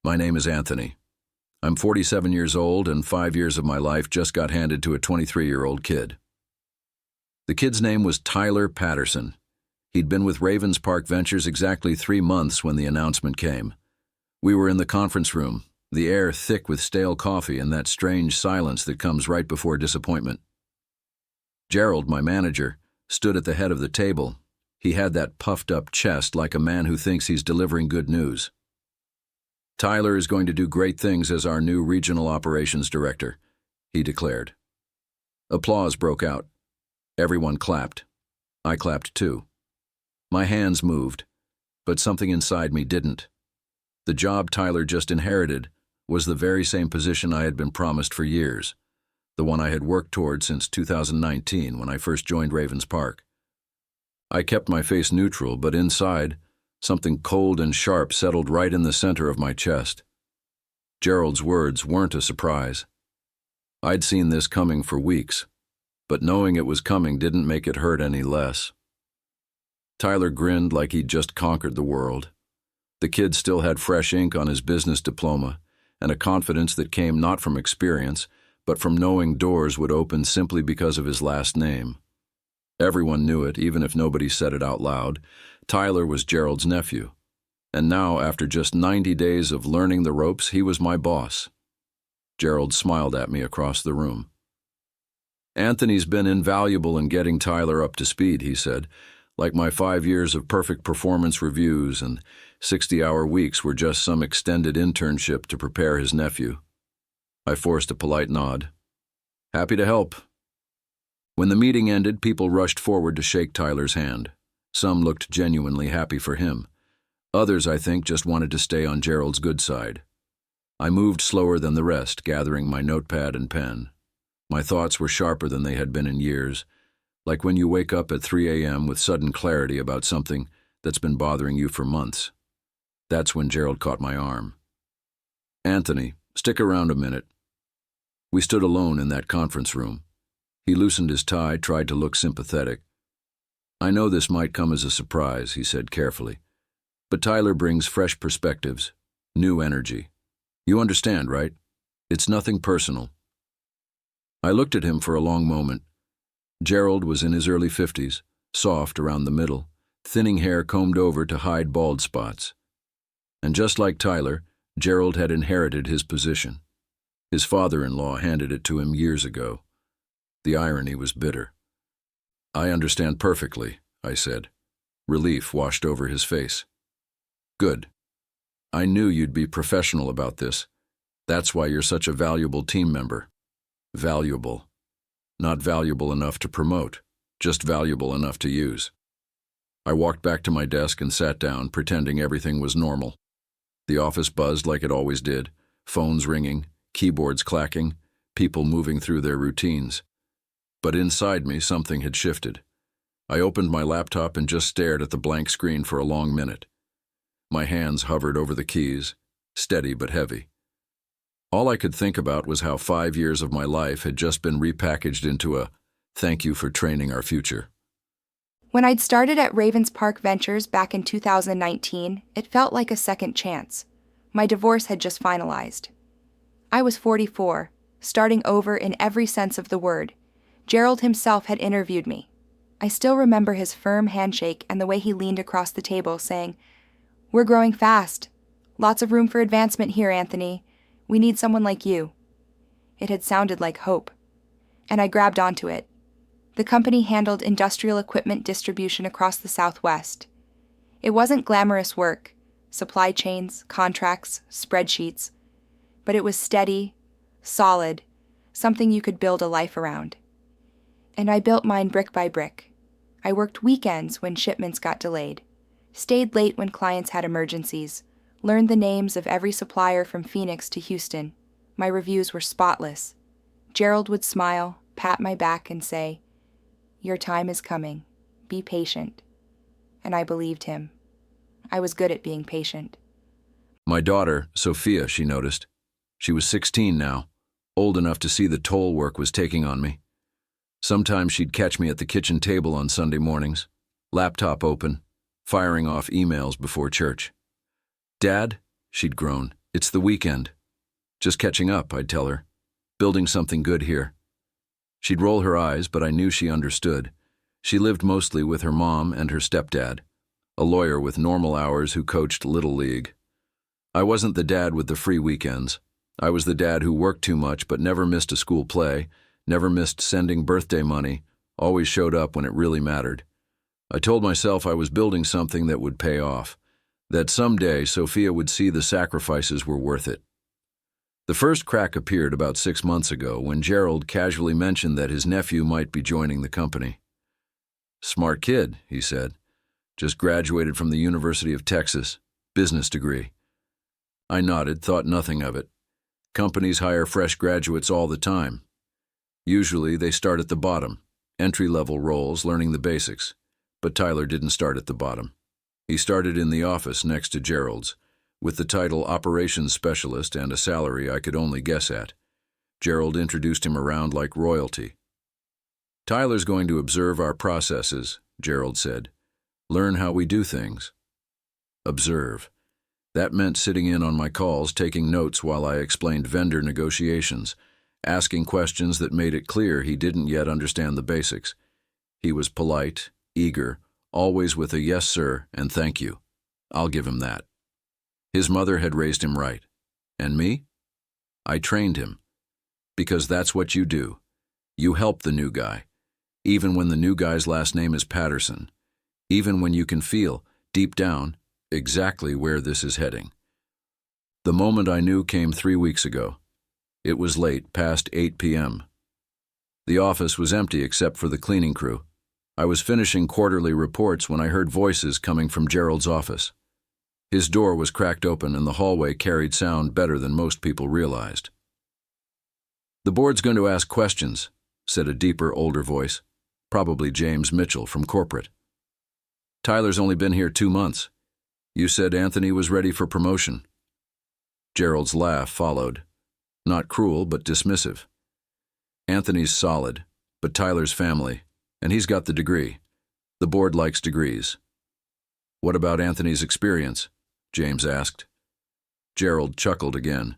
My name is Anthony. I'm 47 years old, and 5 years of my life just got handed to a 23-year-old kid. The kid's name was Tyler Patterson. He'd been with Ravens Park Ventures exactly 3 months when the announcement came. We were in the conference room, the air thick with stale coffee and that strange silence that comes right before disappointment. Gerald, my manager, stood at the head of the table. He had that puffed-up chest like a man who thinks he's delivering good news. Tyler is going to do great things as our new regional operations director, he declared. Applause broke out. Everyone clapped. I clapped too. My hands moved, but something inside me didn't. The job Tyler just inherited was the very same position I had been promised for years, the one I had worked toward since 2019 when I first joined Ravens Park. I kept my face neutral, but inside, something cold and sharp settled right in the center of my chest. Gerald's words weren't a surprise. I'd seen this coming for weeks, but knowing it was coming didn't make it hurt any less. Tyler grinned like he'd just conquered the world. The kid still had fresh ink on his business diploma and a confidence that came not from experience, but from knowing doors would open simply because of his last name. Everyone knew it, even if nobody said it out loud. Tyler was Gerald's nephew, and now, after just 90 days of learning the ropes, he was my boss. Gerald smiled at me across the room. Anthony's been invaluable in getting Tyler up to speed, he said, like my 5 years of perfect performance reviews and 60-hour weeks were just some extended internship to prepare his nephew. I forced a polite nod. Happy to help. When the meeting ended, people rushed forward to shake Tyler's hand. Some looked genuinely happy for him. Others, I think, just wanted to stay on Gerald's good side. I moved slower than the rest, gathering my notepad and pen. My thoughts were sharper than they had been in years, like when you wake up at 3 a.m. with sudden clarity about something that's been bothering you for months. That's when Gerald caught my arm. Anthony, stick around a minute. We stood alone in that conference room. He loosened his tie, tried to look sympathetic. I know this might come as a surprise, he said carefully, but Tyler brings fresh perspectives, new energy. You understand, right? It's nothing personal. I looked at him for a long moment. Gerald was in his early 50s, soft around the middle, thinning hair combed over to hide bald spots. And just like Tyler, Gerald had inherited his position. His father-in-law handed it to him years ago. The irony was bitter. I understand perfectly, I said. Relief washed over his face. Good. I knew you'd be professional about this. That's why you're such a valuable team member. Valuable. Not valuable enough to promote, just valuable enough to use. I walked back to my desk and sat down, pretending everything was normal. The office buzzed like it always did, phones ringing, keyboards clacking, people moving through their routines. But inside me, something had shifted. I opened my laptop and just stared at the blank screen for a long minute. My hands hovered over the keys, steady but heavy. All I could think about was how 5 years of my life had just been repackaged into a thank you for training our future. When I'd started at Ravens Park Ventures back in 2019, it felt like a second chance. My divorce had just finalized. I was 44, starting over in every sense of the word. Gerald himself had interviewed me. I still remember his firm handshake and the way he leaned across the table saying, "We're growing fast. Lots of room for advancement here, Anthony. We need someone like you." It had sounded like hope, and I grabbed onto it. The company handled industrial equipment distribution across the Southwest. It wasn't glamorous work, supply chains, contracts, spreadsheets, but it was steady, solid, something you could build a life around. And I built mine brick by brick. I worked weekends when shipments got delayed, stayed late when clients had emergencies, learned the names of every supplier from Phoenix to Houston. My reviews were spotless. Gerald would smile, pat my back, and say, "Your time is coming. Be patient." And I believed him. I was good at being patient. My daughter, Sophia, she noticed. She was 16 now, old enough to see the toll work was taking on me. Sometimes she'd catch me at the kitchen table on Sunday mornings, laptop open, firing off emails before church. "Dad," she'd groan, It's the weekend. Just catching up, I'd tell her. Building something good here. She'd roll her eyes, but I knew she understood. She lived mostly with her mom and her stepdad, a lawyer with normal hours who coached Little League. I wasn't the dad with the free weekends. I was the dad who worked too much but never missed a school play, never missed sending birthday money, always showed up when it really mattered. I told myself I was building something that would pay off, that someday Sophia would see the sacrifices were worth it. The first crack appeared about 6 months ago when Gerald casually mentioned that his nephew might be joining the company. "Smart kid," he said. "Just graduated from the University of Texas, business degree." I nodded, thought nothing of it. Companies hire fresh graduates all the time. Usually they start at the bottom, entry-level roles, learning the basics. But Tyler didn't start at the bottom. He started in the office next to Gerald's, with the title Operations Specialist and a salary I could only guess at. Gerald introduced him around like royalty. "Tyler's going to observe our processes," Gerald said. "Learn how we do things." Observe. That meant sitting in on my calls, taking notes while I explained vendor negotiations, asking questions that made it clear he didn't yet understand the basics. He was polite, eager, always with a "yes, sir," and "thank you." I'll give him that. His mother had raised him right. And me? I trained him. Because that's what you do. You help the new guy, even when the new guy's last name is Patterson, even when you can feel, deep down, exactly where this is heading. The moment I knew came 3 weeks ago. It was late, past 8 p.m. The office was empty except for the cleaning crew. I was finishing quarterly reports when I heard voices coming from Gerald's office. His door was cracked open and the hallway carried sound better than most people realized. "The board's going to ask questions," said a deeper, older voice, probably James Mitchell from corporate. "Tyler's only been here 2 months. You said Anthony was ready for promotion." Gerald's laugh followed. Not cruel, but dismissive. "Anthony's solid, but Tyler's family, and he's got the degree. The board likes degrees." "What about Anthony's experience?" James asked. Gerald chuckled again.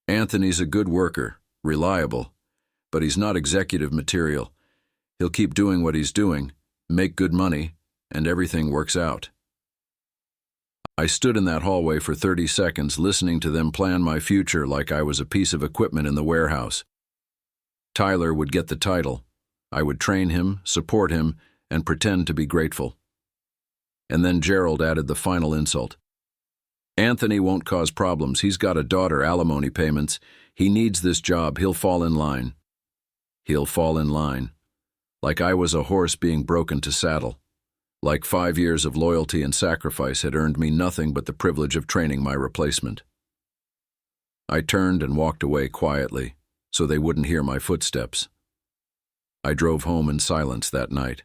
"Anthony's a good worker, reliable, but he's not executive material. He'll keep doing what he's doing, make good money, and everything works out." I stood in that hallway for 30 seconds listening to them plan my future like I was a piece of equipment in the warehouse. Tyler would get the title. I would train him, support him, and pretend to be grateful. And then Gerald added the final insult. "Anthony won't cause problems. He's got a daughter, alimony payments. He needs this job. He'll fall in line." He'll fall in line. Like I was a horse being broken to saddle. Like 5 years of loyalty and sacrifice had earned me nothing but the privilege of training my replacement. I turned and walked away quietly, so they wouldn't hear my footsteps. I drove home in silence that night.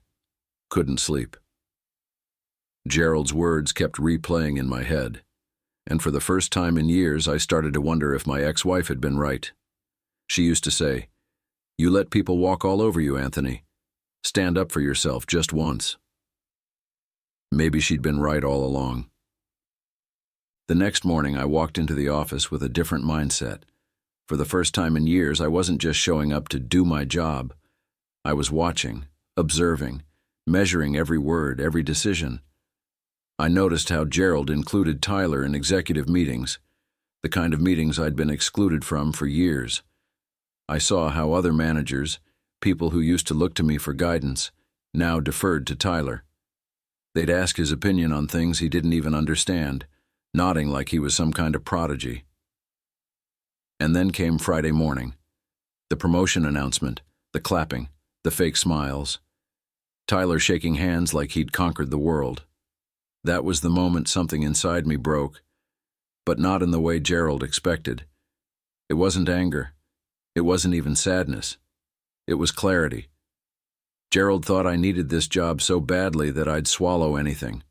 Couldn't sleep. Gerald's words kept replaying in my head, and for the first time in years I started to wonder if my ex-wife had been right. She used to say, "You let people walk all over you, Anthony. Stand up for yourself just once." Maybe she'd been right all along. The next morning I walked into the office with a different mindset. For the first time in years, I wasn't just showing up to do my job. I was watching, observing, measuring every word, every decision. I noticed how Gerald included Tyler in executive meetings, the kind of meetings I'd been excluded from for years. I saw how other managers, people who used to look to me for guidance, now deferred to Tyler. They'd ask his opinion on things he didn't even understand, nodding like he was some kind of prodigy. And then came Friday morning. The promotion announcement, the clapping, the fake smiles. Tyler shaking hands like he'd conquered the world. That was the moment something inside me broke, but not in the way Gerald expected. It wasn't anger. It wasn't even sadness. It was clarity. Gerald thought I needed this job so badly that I'd swallow anything,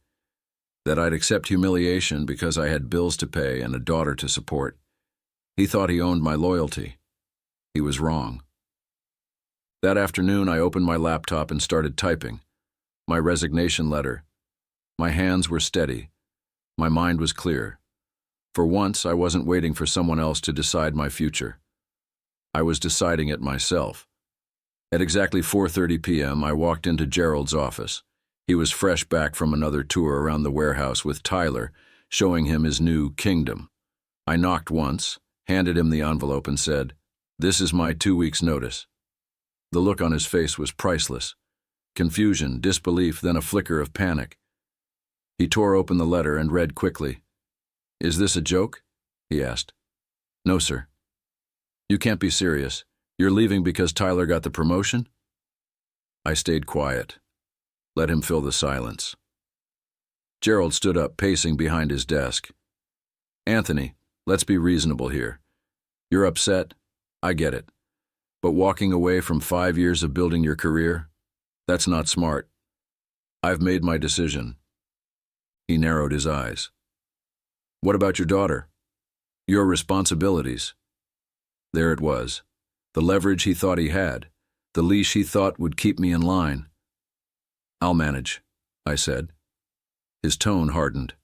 that I'd accept humiliation because I had bills to pay and a daughter to support. He thought he owned my loyalty. He was wrong. That afternoon, I opened my laptop and started typing. My resignation letter. My hands were steady. My mind was clear. For once, I wasn't waiting for someone else to decide my future. I was deciding it myself. At exactly 4:30 p.m., I walked into Gerald's office. He was fresh back from another tour around the warehouse with Tyler, showing him his new kingdom. I knocked once, handed him the envelope and said, "This is my 2 weeks' notice." The look on his face was priceless. Confusion, disbelief, then a flicker of panic. He tore open the letter and read quickly. "Is this a joke?" he asked. "No, sir." "You can't be serious. You're leaving because Tyler got the promotion?" I stayed quiet. Let him fill the silence. Gerald stood up, pacing behind his desk. "Anthony, let's be reasonable here. You're upset. I get it. But walking away from 5 years of building your career, that's not smart. I've made my decision." He narrowed his eyes. "What about your daughter? Your responsibilities?" There it was. The leverage he thought he had. The leash he thought would keep me in line. "I'll manage," I said. His tone hardened.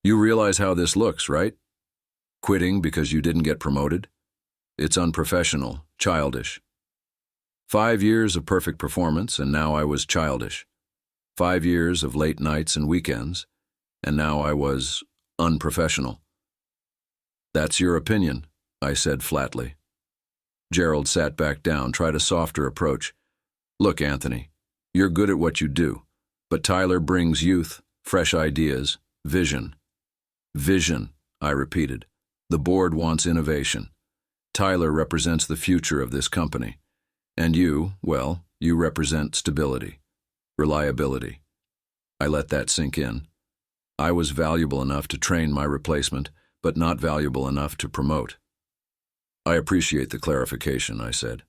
"You realize how this looks, right? Quitting because you didn't get promoted? It's unprofessional, childish. 5 years of perfect performance, and now I was childish. 5 years of late nights and weekends, and now I was unprofessional." "That's your opinion," I said flatly. Gerald sat back down, tried a softer approach. "Look, Anthony, you're good at what you do, but Tyler brings youth, fresh ideas, vision." "Vision," I repeated. "The board wants innovation. Tyler represents the future of this company. And you, well, you represent stability, reliability." I let that sink in. I was valuable enough to train my replacement, but not valuable enough to promote. "I appreciate the clarification," I said.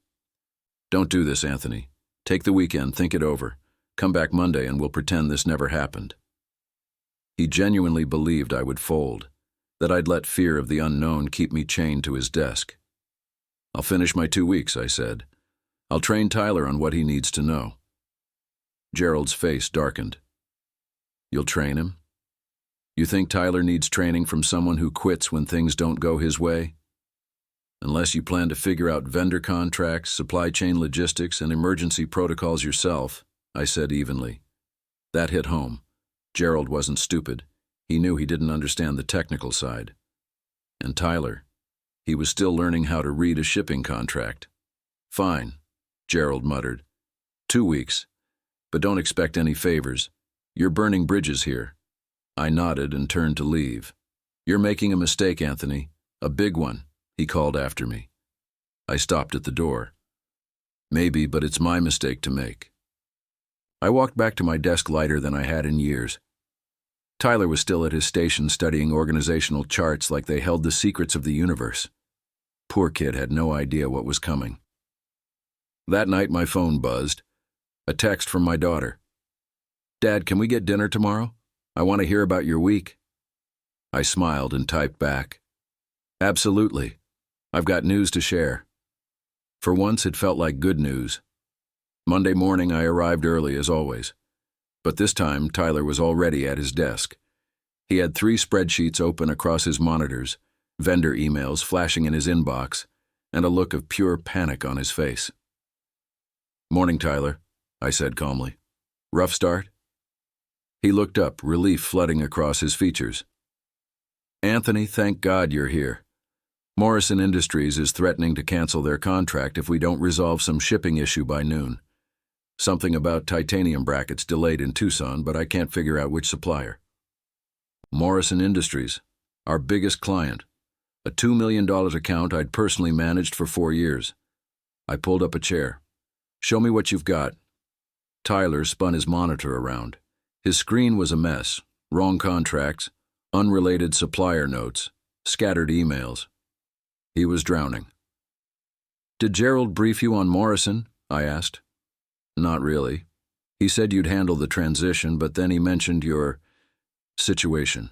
"Don't do this, Anthony. Take the weekend, think it over. Come back Monday and we'll pretend this never happened." He genuinely believed I would fold, that I'd let fear of the unknown keep me chained to his desk. "I'll finish my 2 weeks," I said. "I'll train Tyler on what he needs to know." Gerald's face darkened. "You'll train him? You think Tyler needs training from someone who quits when things don't go his way? Unless you plan to figure out vendor contracts, supply chain logistics, and emergency protocols yourself," I said evenly. That hit home. Gerald wasn't stupid. He knew he didn't understand the technical side. And Tyler, he was still learning how to read a shipping contract. "Fine," Gerald muttered. 2 weeks. But don't expect any favors. You're burning bridges here." I nodded and turned to leave. "You're making a mistake, Anthony. A big one," he called after me. I stopped at the door. "Maybe, but it's my mistake to make." I walked back to my desk lighter than I had in years. Tyler was still at his station studying organizational charts like they held the secrets of the universe. Poor kid had no idea what was coming. That night my phone buzzed. A text from my daughter. "Dad, can we get dinner tomorrow? I want to hear about your week." I smiled and typed back, "Absolutely. I've got news to share." For once it felt like good news. Monday morning I arrived early as always. But this time Tyler was already at his desk. He had 3 spreadsheets open across his monitors, vendor emails flashing in his inbox, and a look of pure panic on his face. "Morning, Tyler," I said calmly. "Rough start?" He looked up, relief flooding across his features. "Anthony, thank God you're here. Morrison Industries is threatening to cancel their contract if we don't resolve some shipping issue by noon. Something about titanium brackets delayed in Tucson, but I can't figure out which supplier." Morrison Industries, our biggest client. A $2 million account I'd personally managed for 4 years. I pulled up a chair. "Show me what you've got." Tyler spun his monitor around. His screen was a mess. Wrong contracts, unrelated supplier notes, scattered emails. He was drowning. "Did Gerald brief you on Morrison?" I asked. "Not really. He said you'd handle the transition, but then he mentioned your situation.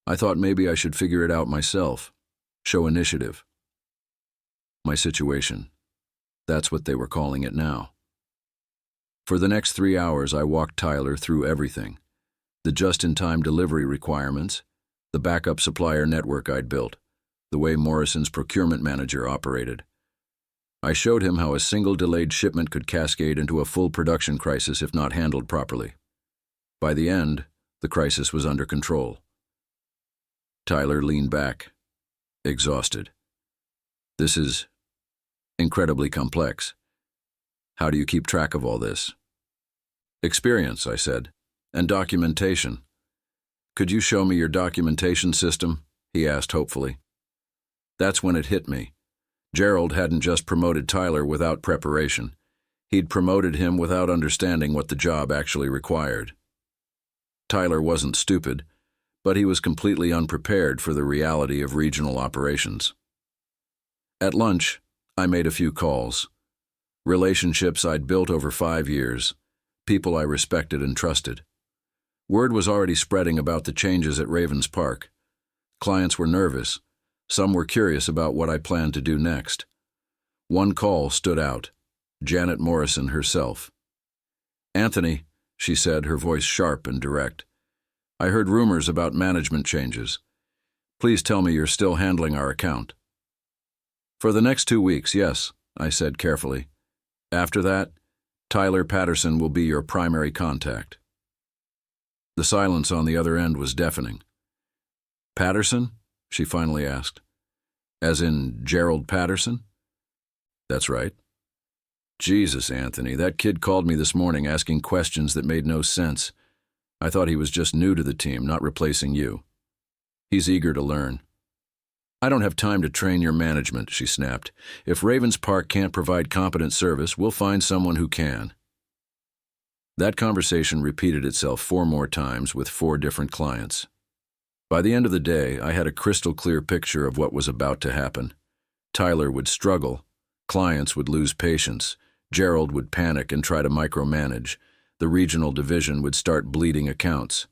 I thought maybe I should figure it out myself. Show initiative." My situation. That's what they were calling it now. For the next 3 hours I walked Tyler through everything. The just-in-time delivery requirements, the backup supplier network I'd built, the way Morrison's procurement manager operated. I showed him how a single delayed shipment could cascade into a full production crisis if not handled properly. By the end, the crisis was under control. Tyler leaned back, exhausted. This is incredibly complex. How do you keep track of all this? Experience, I said, and documentation. Could you show me your documentation system? He asked hopefully. That's when it hit me. Gerald hadn't just promoted Tyler without preparation. He'd promoted him without understanding what the job actually required. Tyler wasn't stupid, but he was completely unprepared for the reality of regional operations. At lunch, I made a few calls. Relationships I'd built over 5 years, people I respected and trusted. Word was already spreading about the changes at Ravens Park. Clients were nervous. Some were curious about what I planned to do next. One call stood out. Janet Morrison herself. "Anthony," she said, her voice sharp and direct, "I heard rumors about management changes. Please tell me you're still handling our account." "For the next 2 weeks, yes," I said carefully. "After that, Tyler Patterson will be your primary contact." The silence on the other end was deafening. "Patterson?" she finally asked. "As in Gerald Patterson?" "That's right." "Jesus, Anthony, that kid called me this morning asking questions that made no sense. I thought he was just new to the team, not replacing you. He's eager to learn." "I don't have time to train your management," she snapped. "If Ravens Park can't provide competent service, we'll find someone who can." That conversation repeated itself 4 more times with 4 different clients. By the end of the day, I had a crystal clear picture of what was about to happen. Tyler would struggle. Clients would lose patience. Gerald would panic and try to micromanage. The regional division would start bleeding accounts.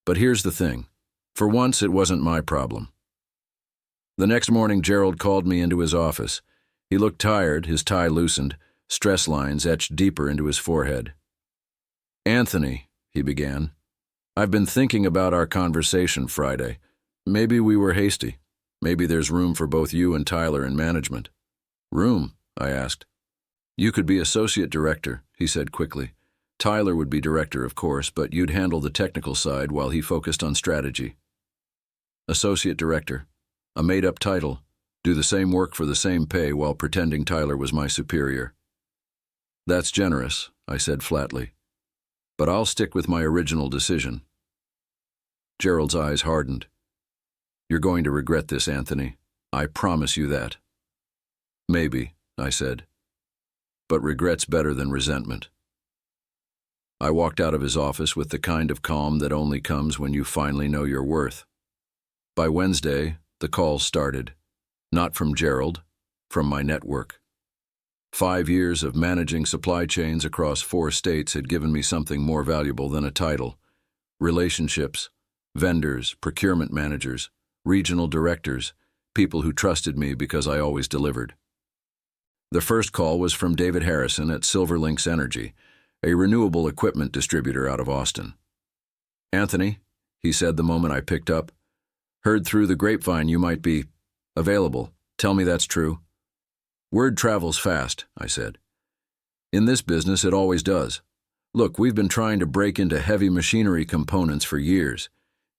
But here's the thing. For once, it wasn't my problem. The next morning, Gerald called me into his office. He looked tired, his tie loosened, stress lines etched deeper into his forehead. "Anthony," he began, "I've been thinking about our conversation Friday. Maybe we were hasty. Maybe there's room for both you and Tyler in management." "Room?" I asked. "You could be associate director," he said quickly. "Tyler would be director, of course, but you'd handle the technical side while he focused on strategy." Associate director. A made-up title. Do the same work for the same pay while pretending Tyler was my superior. "That's generous," I said flatly. "But I'll stick with my original decision." Gerald's eyes hardened. "You're going to regret this, Anthony. I promise you that." "Maybe," I said. "But regret's better than resentment." I walked out of his office with the kind of calm that only comes when you finally know your worth. By Wednesday, the calls started. Not from Gerald, from my network. 5 years of managing supply chains across 4 states had given me something more valuable than a title. Relationships, vendors, procurement managers, regional directors, people who trusted me because I always delivered. The first call was from David Harrison at Silver Links Energy, a renewable equipment distributor out of Austin. "Anthony," he said the moment I picked up, "heard through the grapevine you might be available. Tell me that's true." "Word travels fast," I said. "In this business, it always does. Look, we've been trying to break into heavy machinery components for years.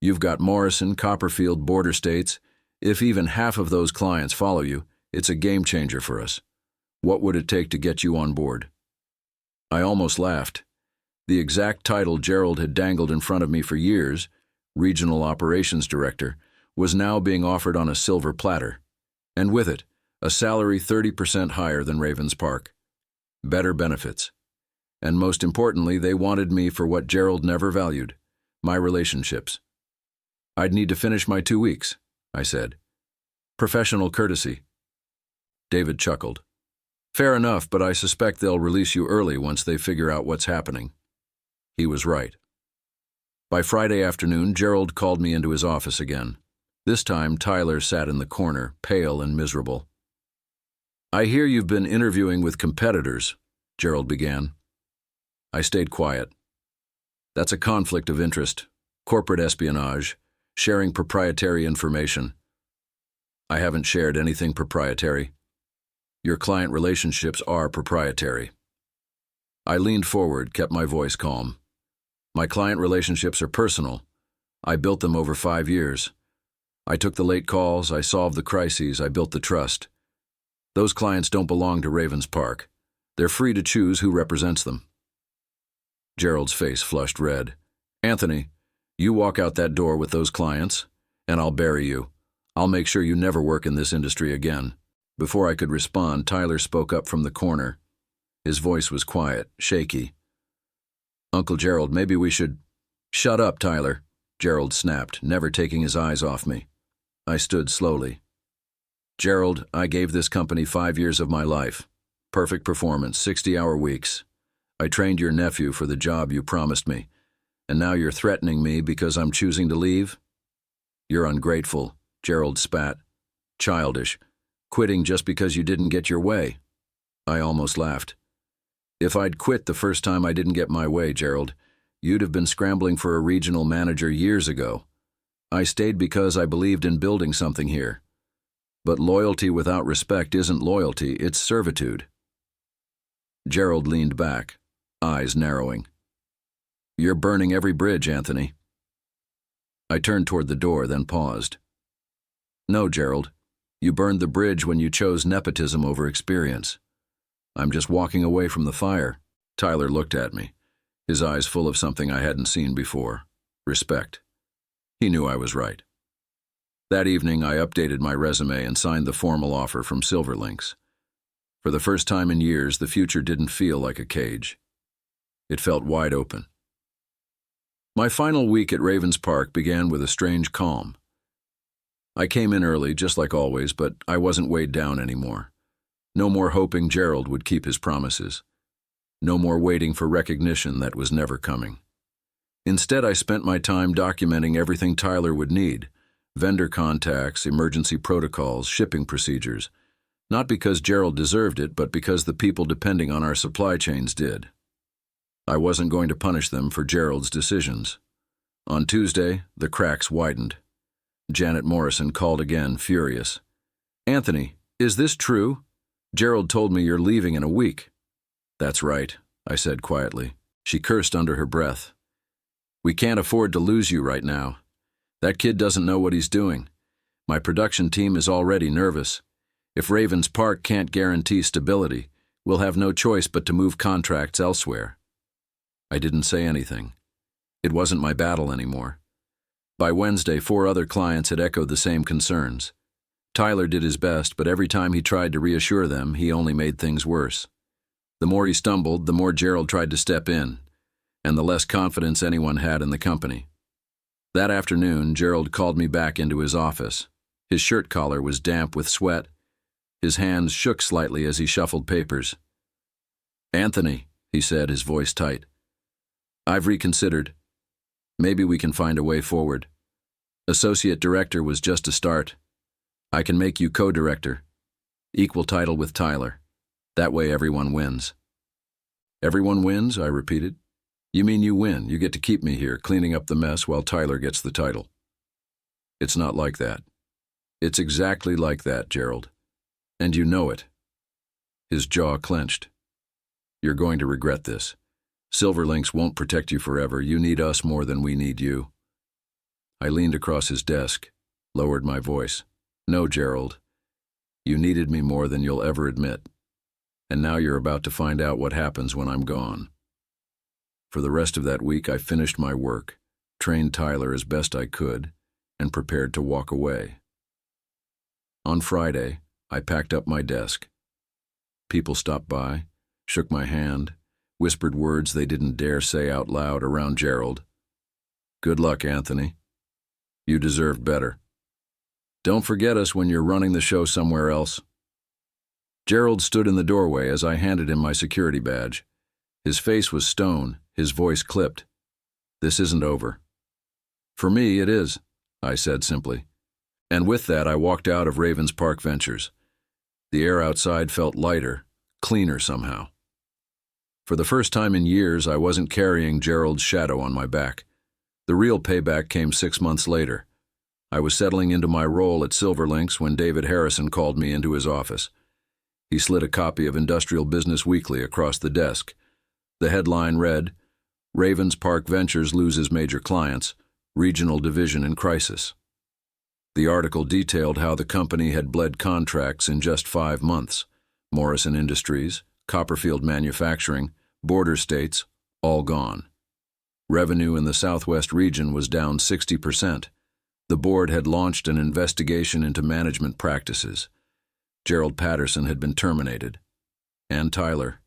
You've got Morrison, Copperfield, border states. If even half of those clients follow you, it's a game changer for us. What would it take to get you on board?" I almost laughed. The exact title Gerald had dangled in front of me for years, Regional Operations Director, was now being offered on a silver platter. And with it, a salary 30% higher than Ravens Park. Better benefits. And most importantly, they wanted me for what Gerald never valued, my relationships. "I'd need to finish my 2 weeks," I said. "Professional courtesy." David chuckled. "Fair enough, but I suspect they'll release you early once they figure out what's happening." He was right. By Friday afternoon, Gerald called me into his office again. This time, Tyler sat in the corner, pale and miserable. "I hear you've been interviewing with competitors," Gerald began. I stayed quiet. "That's a conflict of interest. Corporate espionage. sharing proprietary information. I haven't shared anything proprietary. Your client relationships are proprietary. I leaned forward, kept my voice calm. My client relationships are personal. I built them over 5 years. I took the late calls, I solved the crises, I built the trust. Those clients don't belong to Ravens Park. They're free to choose who represents them. Gerald's face flushed red. Anthony, you walk out that door with those clients, and I'll bury you. I'll make sure you never work in this industry again. Before I could respond, Tyler spoke up from the corner. His voice was quiet, shaky. Uncle Gerald, maybe we should— Shut up, Tyler, Gerald snapped, never taking his eyes off me. I stood slowly. Gerald, I gave this company 5 years of my life. Perfect performance, 60-hour weeks. I trained your nephew for the job you promised me, and now you're threatening me because I'm choosing to leave? You're ungrateful, Gerald spat. Childish. Quitting just because you didn't get your way. I almost laughed. If I'd quit the first time I didn't get my way, Gerald, you'd have been scrambling for a regional manager years ago. I stayed because I believed in building something here. But loyalty without respect isn't loyalty, it's servitude. Gerald leaned back, eyes narrowing. You're burning every bridge, Anthony. I turned toward the door, then paused. No, Gerald. You burned the bridge when you chose nepotism over experience. I'm just walking away from the fire. Tyler looked at me, his eyes full of something I hadn't seen before. Respect. He knew I was right. That evening, I updated my resume and signed the formal offer from Silverlinks. For the first time in years, the future didn't feel like a cage. It felt wide open. My final week at Ravens Park began with a strange calm. I came in early, just like always, but I wasn't weighed down anymore. No more hoping Gerald would keep his promises. No more waiting for recognition that was never coming. Instead, I spent my time documenting everything Tyler would need: vendor contacts, emergency protocols, shipping procedures. Not because Gerald deserved it, but because the people depending on our supply chains did. I wasn't going to punish them for Gerald's decisions. On Tuesday, the cracks widened. Janet Morrison called again, furious. Anthony, is this true? Gerald told me you're leaving in a week. That's right, I said quietly. She cursed under her breath. We can't afford to lose you right now. That kid doesn't know what he's doing. My production team is already nervous. If Ravens Park can't guarantee stability, we'll have no choice but to move contracts elsewhere. I didn't say anything. It wasn't my battle anymore. By Wednesday, 4 other clients had echoed the same concerns. Tyler did his best, but every time he tried to reassure them, he only made things worse. The more he stumbled, the more Gerald tried to step in, and the less confidence anyone had in the company. That afternoon, Gerald called me back into his office. His shirt collar was damp with sweat. His hands shook slightly as he shuffled papers. Anthony, he said, his voice tight. I've reconsidered. Maybe we can find a way forward. Associate director was just a start. I can make you co-director. Equal title with Tyler. That way everyone wins. Everyone wins, I repeated. You mean you win, you get to keep me here, cleaning up the mess while Tyler gets the title. It's not like that. It's exactly like that, Gerald. And you know it. His jaw clenched. You're going to regret this. Silverlinks won't protect you forever. You need us more than we need you. I leaned across his desk, lowered my voice. No, Gerald. You needed me more than you'll ever admit. And now you're about to find out what happens when I'm gone. For the rest of that week, I finished my work, trained Tyler as best I could, and prepared to walk away. On Friday, I packed up my desk. People stopped by, shook my hand, whispered words they didn't dare say out loud around Gerald. Good luck, Anthony. You deserve better. Don't forget us when you're running the show somewhere else. Gerald stood in the doorway as I handed him my security badge. His face was stone, his voice clipped. This isn't over. For me, it is, I said simply. And with that, I walked out of Ravens Park Ventures. The air outside felt lighter, cleaner somehow. For the first time in years, I wasn't carrying Gerald's shadow on my back. The real payback came 6 months later, I was settling into my role at Silverlinks when David Harrison called me into his office. He slid a copy of Industrial Business Weekly across the desk. The headline read, "Ravens Park Ventures loses major clients, regional division in crisis." The article detailed how the company had bled contracts in just 5 months. Morrison Industries, Copperfield Manufacturing, border states, all gone. Revenue in the Southwest region was down 60%. The board had launched an investigation into management practices. Gerald Patterson had been terminated. And Tyler.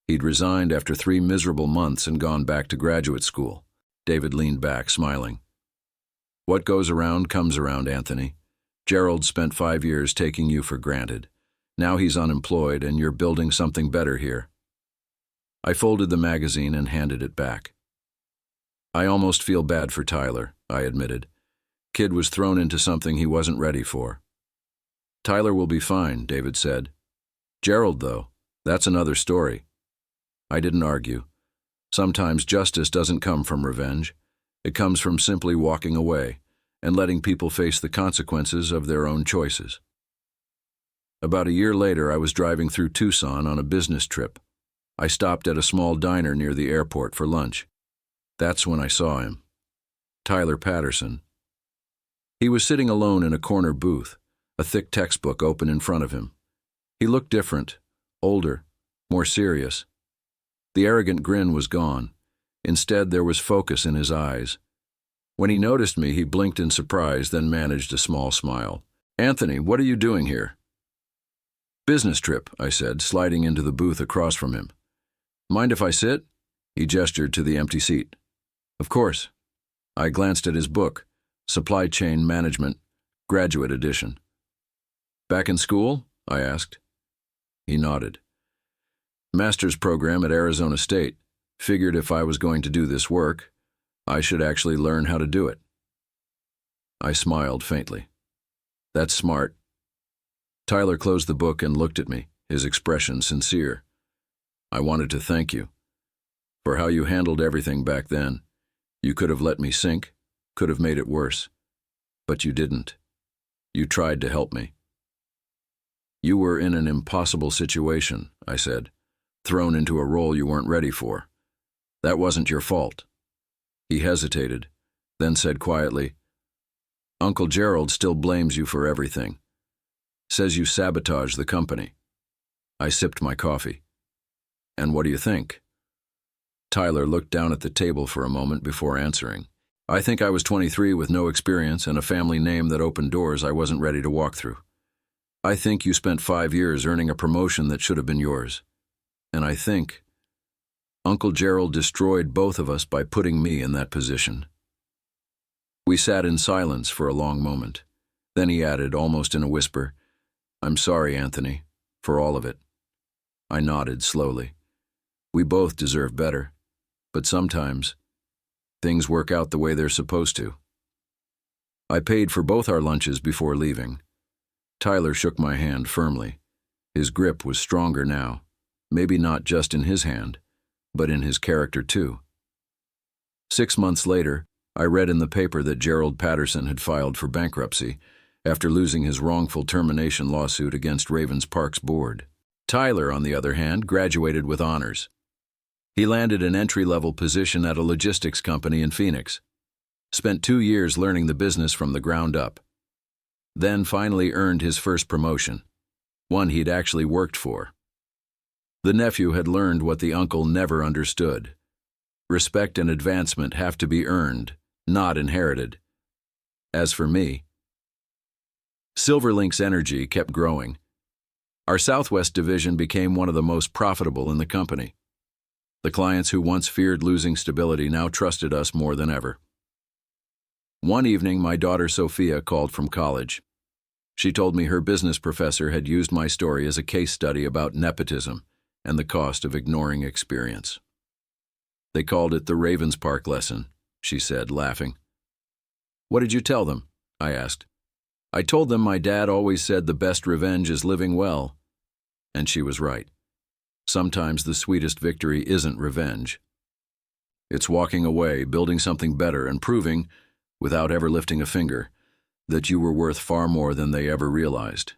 He'd resigned after 3 miserable months and gone back to graduate school. David leaned back, smiling. "What goes around comes around, Anthony. Gerald spent 5 years taking you for granted. Now he's unemployed and you're building something better here." I folded the magazine and handed it back. "I almost feel bad for Tyler," I admitted. "Kid was thrown into something he wasn't ready for." "Tyler will be fine," David said. "Gerald, though, that's another story." I didn't argue. Sometimes justice doesn't come from revenge. It comes from simply walking away and letting people face the consequences of their own choices. About a year later, I was driving through Tucson on a business trip. I stopped at a small diner near the airport for lunch. That's when I saw him. Tyler Patterson. He was sitting alone in a corner booth, a thick textbook open in front of him. He looked different, older, more serious. The arrogant grin was gone. Instead, there was focus in his eyes. When he noticed me, he blinked in surprise, then managed a small smile. "Anthony, what are you doing here?" "Business trip," I said, sliding into the booth across from him. "Mind if I sit?" He gestured to the empty seat. "Of course." I glanced at his book, Supply Chain Management, Graduate Edition. "Back in school?" I asked. He nodded. "Master's program at Arizona State. Figured if I was going to do this work, I should actually learn how to do it." I smiled faintly. "That's smart." Tyler closed the book and looked at me, his expression sincere. "I wanted to thank you for how you handled everything back then. You could have let me sink, could have made it worse. But you didn't. You tried to help me." "You were in an impossible situation," I said, "thrown into a role you weren't ready for. That wasn't your fault." He hesitated, then said quietly, "Uncle Gerald still blames you for everything. Says you sabotaged the company." I sipped my coffee. "And what do you think?" Tyler looked down at the table for a moment before answering. "I think I was 23 with no experience and a family name that opened doors I wasn't ready to walk through. I think you spent 5 years earning a promotion that should have been yours. And I think Uncle Gerald destroyed both of us by putting me in that position." We sat in silence for a long moment. Then he added, almost in a whisper, "I'm sorry, Anthony, for all of it." I nodded slowly. We both deserve better, but sometimes things work out the way they're supposed to. I paid for both our lunches before leaving. Tyler shook my hand firmly. His grip was stronger now, maybe not just in his hand, but in his character too. 6 months later, I read in the paper that Gerald Patterson had filed for bankruptcy after losing his wrongful termination lawsuit against Ravens Park's board. Tyler, on the other hand, graduated with honors. He landed an entry-level position at a logistics company in Phoenix. Spent 2 years learning the business from the ground up. Then finally earned his first promotion, one he'd actually worked for. The nephew had learned what the uncle never understood. Respect and advancement have to be earned, not inherited. As for me, Silverlink's energy kept growing. Our Southwest division became one of the most profitable in the company. The clients who once feared losing stability now trusted us more than ever. One evening, my daughter Sophia called from college. She told me her business professor had used my story as a case study about nepotism and the cost of ignoring experience. "They called it the Ravens Park lesson," she said, laughing. "What did you tell them?" I asked. "I told them my dad always said the best revenge is living well." And she was right. Sometimes the sweetest victory isn't revenge. It's walking away, building something better, and proving, without ever lifting a finger, that you were worth far more than they ever realized.